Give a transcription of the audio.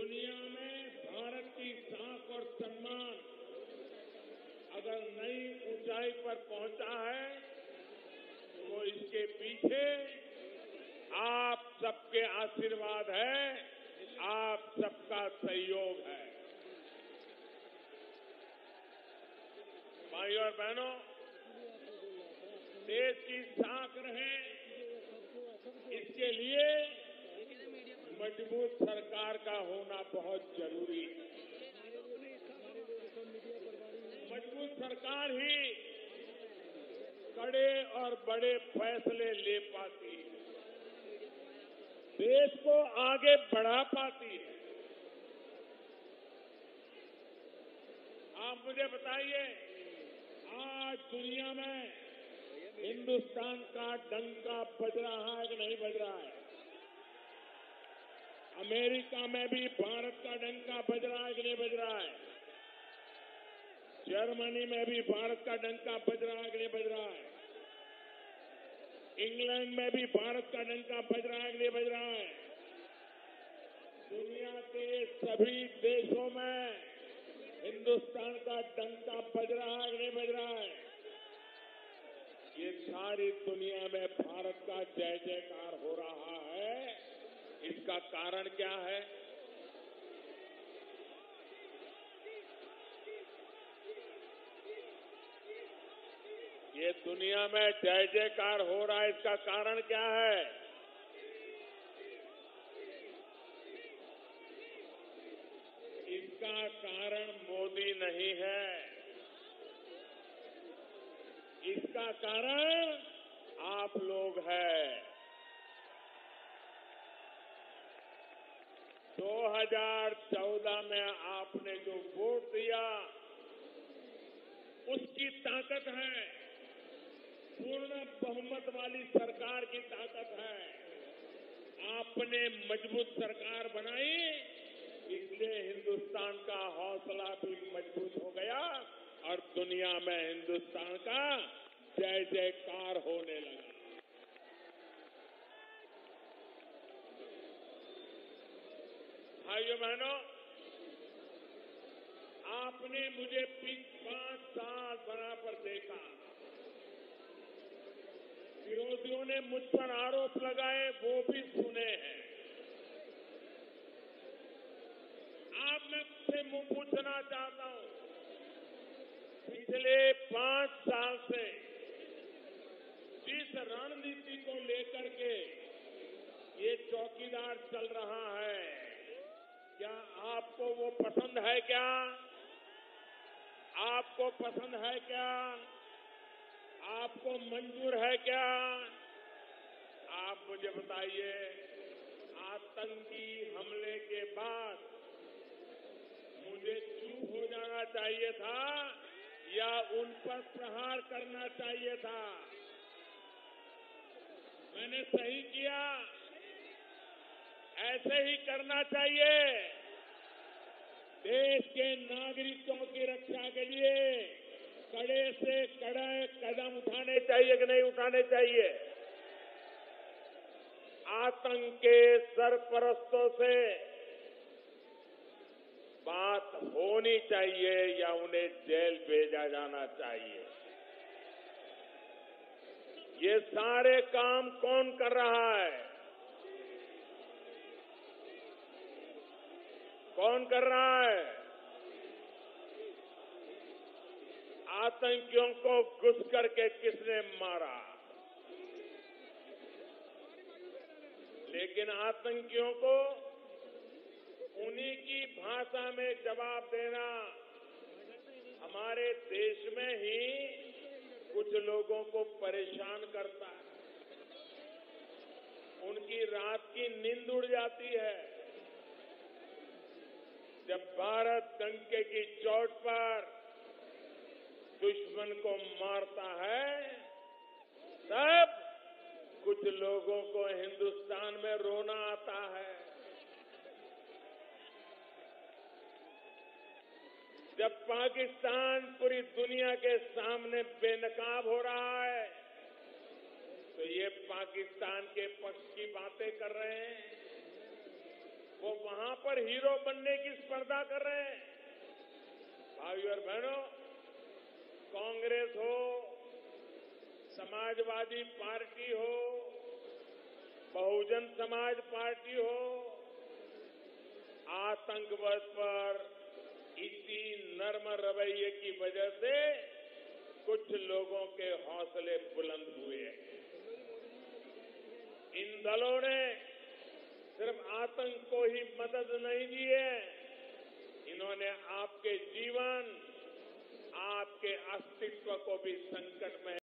दुनिया में भारत की साख और सम्मान अगर नई ऊंचाई पर पहुंचा है तो वो इसके पीछे आप सबके आशीर्वाद है, आप सबका सहयोग है। भाइयों और बहनों, देश की साख रहे इसके लिए मजबूत सरकार का होना बहुत जरूरी है। मजबूत सरकार ही कड़े और बड़े फैसले ले पाती है, देश को आगे बढ़ा पाती है। आप मुझे बताइए, आज दुनिया में हिंदुस्तान का डंका बज रहा है कि नहीं बज रहा है? अमेरिका में भी भारत का डंका बज रहा है कि नहीं बज रहा है? जर्मनी में भी भारत का डंका बज रहा है कि नहीं बज रहा है? इंग्लैंड में भी भारत का डंका बज रहा है कि नहीं बज रहा है? दुनिया के सभी देशों में हिंदुस्तान का डंका बज रहा है कि नहीं बज रहा है? ये सारी दुनिया में भारत का जय जयकार हो रहा है। इसका कारण क्या है? ये दुनिया में जय जयकार हो रहा है, इसका कारण क्या है? इसका कारण मोदी नहीं है, इसका कारण आप लोग हैं। 2014 में आपने जो वोट दिया उसकी ताकत है, पूर्ण बहुमत वाली सरकार की ताकत है। आपने मजबूत सरकार बनाई, इसलिए हिंदुस्तान का हौसला भी मजबूत हो गया और दुनिया में हिंदुस्तान का जय जयकार होने लगा। भाइयों बहनों, आपने मुझे 5 साल बराबर देखा। विरोधियों ने मुझ पर आरोप लगाए, वो भी सुने हैं। आप मैं से मुंह पूछना चाहता हूं, पिछले 5 साल से जिस रणनीति को लेकर के ये चौकीदार चल रहा है, क्या आपको वो पसंद है? क्या आपको पसंद है? क्या आपको मंजूर है? क्या आप मुझे बताइए, आतंकी हमले के बाद मुझे चुप हो जाना चाहिए था या उन पर प्रहार करना चाहिए था? मैंने सही किया, ऐसे ही करना चाहिए। देश के नागरिकों की रक्षा के लिए कड़े से कड़े कदम उठाने चाहिए कि नहीं उठाने चाहिए? आतंक के सरपरस्तों से बात होनी चाहिए या उन्हें जेल भेजा जाना चाहिए? ये सारे काम कौन कर रहा है? कौन कर रहा है? आतंकियों को घुस करके किसने मारा? लेकिन आतंकियों को उन्हीं की भाषा में जवाब देना हमारे देश में ही कुछ लोगों को परेशान करता है। उनकी रात की नींद उड़ जाती है। जब भारत डंके की चोट पर दुश्मन को मारता है, तब कुछ लोगों को हिंदुस्तान में रोना आता है। जब पाकिस्तान पूरी दुनिया के सामने बेनकाब हो रहा है, तो ये पाकिस्तान के पक्ष की बातें कर रहे हैं। वो वहां पर हीरो बनने की स्पर्धा कर रहे हैं। भाइयों और बहनों, कांग्रेस हो, समाजवादी पार्टी हो, बहुजन समाज पार्टी हो, आतंकवाद पर इसी नर्म रवैये की वजह से कुछ लोगों के हौसले बुलंद हुए। इन दलों ने सिर्फ आतंक को ही मदद नहीं दी है, इन्होंने आपके जीवन, आपके अस्तित्व को भी संकट में